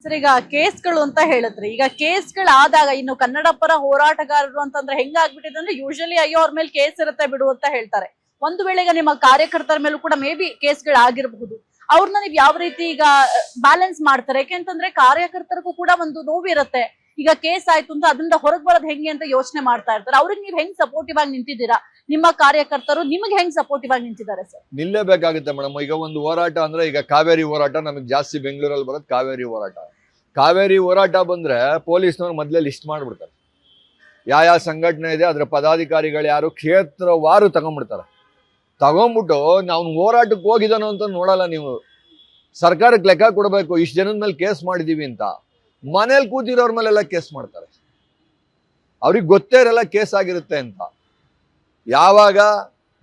Sir, ಈಗ ಕೇಸ್ಗಳು ಅಂತ ಹೇಳಿದ್ರಿ. ಈಗ ಕೇಸ್ಗಳಾದಾಗ ಇನ್ನು ಕನ್ನಡ ಪರ ಹೋರಾಟಗಾರರು ಅಂತಂದ್ರೆ ಹೆಂಗಾಗ್ಬಿಟ್ಟಿದೆ ಅಂದ್ರೆ ಯೂಶಲಿ ಅಯ್ಯೋ ಅವ್ರ ಮೇಲೆ ಕೇಸ್ ಇರುತ್ತೆ ಬಿಡು ಅಂತ ಹೇಳ್ತಾರೆ. ಒಂದು ವೇಳೆ ಈಗ ನಿಮ್ಮ ಕಾರ್ಯಕರ್ತರ ಮೇಲೂ ಕೂಡ ಮೇ ಬಿ ಕೇಸ್ಗಳಾಗಿರಬಹುದು. ಅವ್ರನ್ನ ನೀವ್ ಯಾವ ರೀತಿ ಈಗ ಬ್ಯಾಲೆನ್ಸ್ ಮಾಡ್ತಾರೆ? ಯಾಕೆಂತಂದ್ರೆ ಕಾರ್ಯಕರ್ತರಿಗೂ ಕೂಡ ಒಂದು ನೋವಿರುತ್ತೆ. ಈಗ ಕೇಸ್ ಆಯ್ತು ಅಂತ ಅದರಿಂದ ಹೊರಗ್ ಬರೋದ್ ಹೆಂಗೆ ಅಂತ ಯೋಚನೆ ಮಾಡ್ತಾ ಇರ್ತಾರೆ. ಅವ್ರಿಗೆ ನೀವ್ ಹೆಂಗ್ ಸಪೋರ್ಟಿವ್ ಆಗಿ ನಿಂತಿದ್ದೀರಾ? ನಿಮ್ಮ ಕಾರ್ಯಕರ್ತರು ನಿಮ್ಗೆ ಹೆಂಗ್ ಸಪೋರ್ಟಿವ್ ಆಗಿ ನಿಂತಿದ್ದಾರೆ ಸರ್? ನಿಲ್ಲೇಬೇಕಾಗುತ್ತೆ ಮೇಡಮ್. ಈಗ ಒಂದು ಹೋರಾಟ ಅಂದ್ರೆ ಈಗ ಕಾವೇರಿ ಹೋರಾಟ ನಮಗೆ ಜಾಸ್ತಿ ಬೆಂಗಳೂರಲ್ಲಿ ಬರೋದು ಕಾವೇರಿ ಹೋರಾಟ. ಕಾವೇರಿ ಹೋರಾಟ ಬಂದ್ರೆ ಪೊಲೀಸ್ನವ್ರು ಮೊದಲೇ ಲಿಸ್ಟ್ ಮಾಡ್ಬಿಡ್ತಾರೆ. ಯಾವ ಸಂಘಟನೆ ಇದೆ ಅದ್ರ ಪದಾಧಿಕಾರಿಗಳು ಯಾರು ಕ್ಷೇತ್ರವಾರು ತಗೊಂಡ್ಬಿಡ್ತಾರೆ. ತಗೊಂಡ್ಬಿಟ್ಟು ನಾವು ಹೋರಾಟಕ್ಕೆ ಹೋಗಿದ್ದಾನೋ ಅಂತ ನೋಡಲ್ಲ. ನೀವು ಸರ್ಕಾರಕ್ಕೆ ಲೆಕ್ಕ ಕೊಡಬೇಕು, ಇಷ್ಟು ಜನದ ಮೇಲೆ ಕೇಸ್ ಮಾಡಿದೀವಿ ಅಂತ. ಮನೇಲಿ ಕೂತಿರೋರ್ ಮೇಲೆಲ್ಲ ಕೇಸ್ ಮಾಡ್ತಾರೆ. ಅವ್ರಿಗೆ ಗೊತ್ತೇ ಇರಲ್ಲ ಕೇಸ್ ಆಗಿರುತ್ತೆ ಅಂತ. ಯಾವಾಗ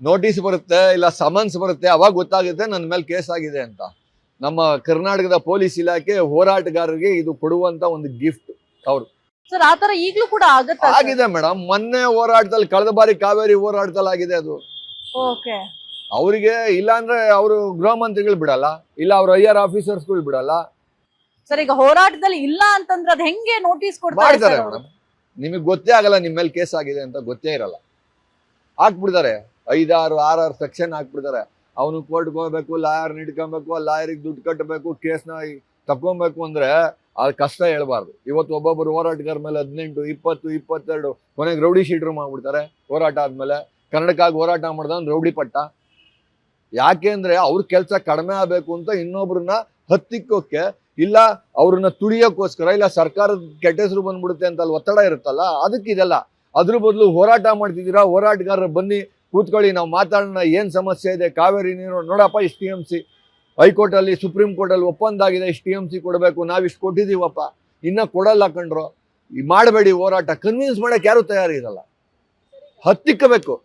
ನೋಟಿಸ್ ಬರುತ್ತೆ ಇಲ್ಲ ಸಮನ್ಸ್ ಬರುತ್ತೆ ಅವಾಗ ಗೊತ್ತಾಗುತ್ತೆ ನನ್ನ ಮೇಲೆ ಕೇಸ್ ಆಗಿದೆ ಅಂತ. ನಮ್ಮ ಕರ್ನಾಟಕದ ಪೊಲೀಸ್ ಇಲಾಖೆ ಹೋರಾಟಗಾರರಿಗೆ ಇದು ಕೊಡುವಂತ ಒಂದು ಗಿಫ್ಟ್. ಅವ್ರು ಸರ್ ಆತರ ಈಗ್ಲೂ ಕೂಡ ಆಗಿದೆ ಮೇಡಮ್. ಮೊನ್ನೆ ಹೋರಾಟದಲ್ಲಿ ಕಳೆದ ಬಾರಿ ಕಾವೇರಿ ಹೋರಾಟದಲ್ಲಿ ಆಗಿದೆ ಅದು. ಓಕೆ. ಅವರಿಗೆ ಇಲ್ಲ ಅಂದ್ರೆ ಅವರು ಗೃಹ ಮಂತ್ರಿಗಳು ಬಿಡಲ್ಲ, ಇಲ್ಲ ಅವ್ರ ಐಆರ್ ಆಫೀಸರ್ಸ್ಗಳು ಬಿಡಲ್ಲ. ಸರ್ ಈಗ ಹೋರಾಟದಲ್ಲಿ ಇಲ್ಲ ಅಂತಂದ್ರೆ ಅದ್ ಹೆಂಗೆ ನೋಟಿಸ್ ಕೊಡ್ತಾರೆ ಮೇಡಮ್? ನಿಮಗೆ ಗೊತ್ತೇ ಆಗಲ್ಲ ನಿಮ್ಮ ಮೇಲೆ ಕೇಸ್ ಆಗಿದೆ ಅಂತ, ಗೊತ್ತೇ ಇರಲ್ಲ. ಹಾಕ್ಬಿಡ್ತಾರೆ 5-6 ಸೆಕ್ಷನ್ ಹಾಕ್ಬಿಡ್ತಾರೆ. ಅವನು ಕೋರ್ಟ್ಗೆ ಹೋಗ್ಬೇಕು, ಲಾಯರ್ ಇಟ್ಕೊಬೇಕು, ಲಾಯರಿಗೆ ದುಡ್ಡು ಕಟ್ಟಬೇಕು, ಕೇಸ್ನ ತಕ್ಕೊಬೇಕು ಅಂದ್ರೆ ಅದು ಕಷ್ಟ ಹೇಳ್ಬಾರ್ದು. ಇವತ್ತು ಒಬ್ಬೊಬ್ಬರು ಹೋರಾಟಗಾರ ಮೇಲೆ 18, 20, 22 ಕೊನೆಗೆ ರೌಡಿ ಶೀಟ್ರು ಮಾಡ್ಬಿಡ್ತಾರೆ. ಹೋರಾಟ ಆದ್ಮೇಲೆ ಕನ್ನಡಕ್ಕಾಗಿ ಹೋರಾಟ ಮಾಡ್ದವ್ನು ರೌಡಿ ಪಟ್ಟ. ಯಾಕೆ ಅಂದ್ರೆ ಅವ್ರ ಕೆಲಸ ಕಡಿಮೆ ಆಗ್ಬೇಕು ಅಂತ ಇನ್ನೊಬ್ರನ್ನ ಹತ್ತಿಕ್ಕೋಕೆ, ಇಲ್ಲ ಅವ್ರನ್ನ ತುಳಿಯೋಕ್ಕೋಸ್ಕರ, ಇಲ್ಲ ಸರ್ಕಾರದ ಕೆಟ್ಟ ಹೆಸರು ಬಂದ್ಬಿಡುತ್ತೆ ಅಂತ ಅಲ್ಲಿ ಒತ್ತಡ ಇರುತ್ತಲ್ಲ, ಅದಕ್ಕೆ ಇದೆಲ್ಲ. ಅದ್ರ ಬದಲು ಹೋರಾಟ ಮಾಡ್ತಿದ್ದೀರಾ, ಹೋರಾಟಗಾರರು ಬನ್ನಿ ಕೂತ್ಕೊಳ್ಳಿ, ನಾವು ಮಾತಾಡೋಣ, ಏನ್ ಸಮಸ್ಯೆ ಇದೆ, ಕಾವೇರಿ ನೀರು ನೋಡಪ್ಪ, ಇಷ್ಟು TMC ಹೈಕೋರ್ಟ್ ಅಲ್ಲಿ ಸುಪ್ರೀಂ ಕೋರ್ಟ್ ಅಲ್ಲಿ ಒಪ್ಪಂದ ಆಗಿದೆ, ಇಷ್ಟು TMC ಕೊಡಬೇಕು, ನಾವಿಷ್ಟು ಕೊಟ್ಟಿದೀವಪ್ಪ, ಇನ್ನ ಕೊಡಲ್ಲ ಕಂಡ್ರು, ಮಾಡಬೇಡಿ ಹೋರಾಟ. ಕನ್ವಿನ್ಸ್ ಮಾಡಕ್ ಯಾರು ತಯಾರಿರಲ್ಲ. ಹತ್ತಿಕ್ಕಬೇಕು,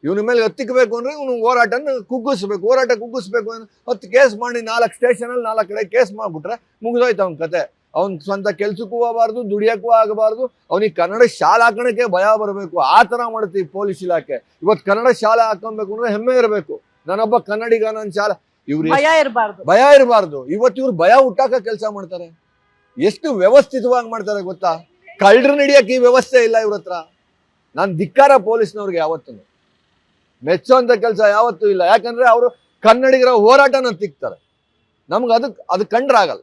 ಇವನ ಮೇಲೆ ಹತ್ತಿಕ್ಕಬೇಕು ಅಂದ್ರೆ ಇವನು ಹೋರಾಟನ ಕುಗ್ಗಿಸ್ಬೇಕು. ಹೋರಾಟ ಕುಗ್ಗಿಸ್ಬೇಕು ಅಂದ್ರೆ 10 ಕೇಸ್ ಮಾಡಿ 4 ಸ್ಟೇಷನಲ್ಲಿ 4 ಕಡೆ ಕೇಸ್ ಮಾಡ್ಬಿಟ್ರೆ ಮುಗಿದೋಯ್ತು ಅವನ ಕತೆ. ಅವ್ನ ಸ್ವಂತ ಕೆಲ್ಸಕ್ಕೂ ಹೋಗಬಾರ್ದು, ದುಡಿಯಕ್ಕೂ ಆಗಬಾರ್ದು, ಅವನಿಗೆ ಕನ್ನಡ ಶಾಲೆ ಹಾಕೋಣಕ್ಕೆ ಭಯ ಬರಬೇಕು. ಆ ತರ ಮಾಡುತ್ತೆ ಪೊಲೀಸ್ ಇಲಾಖೆ. ಇವತ್ತು ಕನ್ನಡ ಶಾಲೆ ಹಾಕೊಬೇಕು ಅಂದ್ರೆ ಹೆಮ್ಮೆ ಇರಬೇಕು, ನಾನೊಬ್ಬ ಕನ್ನಡಿಗ, ನನ್ನ ಶಾಲೆ. ಇವ್ರು ಭಯ ಇರಬಾರ್ದು. ಇವತ್ತು ಇವ್ರು ಭಯ ಹುಟ್ಟಾಕ ಕೆಲಸ ಮಾಡ್ತಾರೆ. ಎಷ್ಟು ವ್ಯವಸ್ಥಿತವಾಗಿ ಮಾಡ್ತಾರೆ ಗೊತ್ತಾ? ಕಳ್ಳರು ನಡಿಯಕ್ಕೆ ಈ ವ್ಯವಸ್ಥೆ ಇಲ್ಲ ಇವ್ರ ಹತ್ರ. ನಾನು ಧಿಕ್ಕಾರ ಪೊಲೀಸ್ನವ್ರಿಗೆ ಯಾವತ್ತೂ ಮೆಚ್ಚುವಂತ ಕೆಲಸ ಯಾವತ್ತೂ ಇಲ್ಲ. ಯಾಕಂದ್ರೆ ಅವರು ಕನ್ನಡಿಗರ ಹೋರಾಟನ ತಿಕ್ತಾರೆ. ನಮ್ಗೆ ಅದು ಕಂಡ್ರಾಗಲ್ಲ.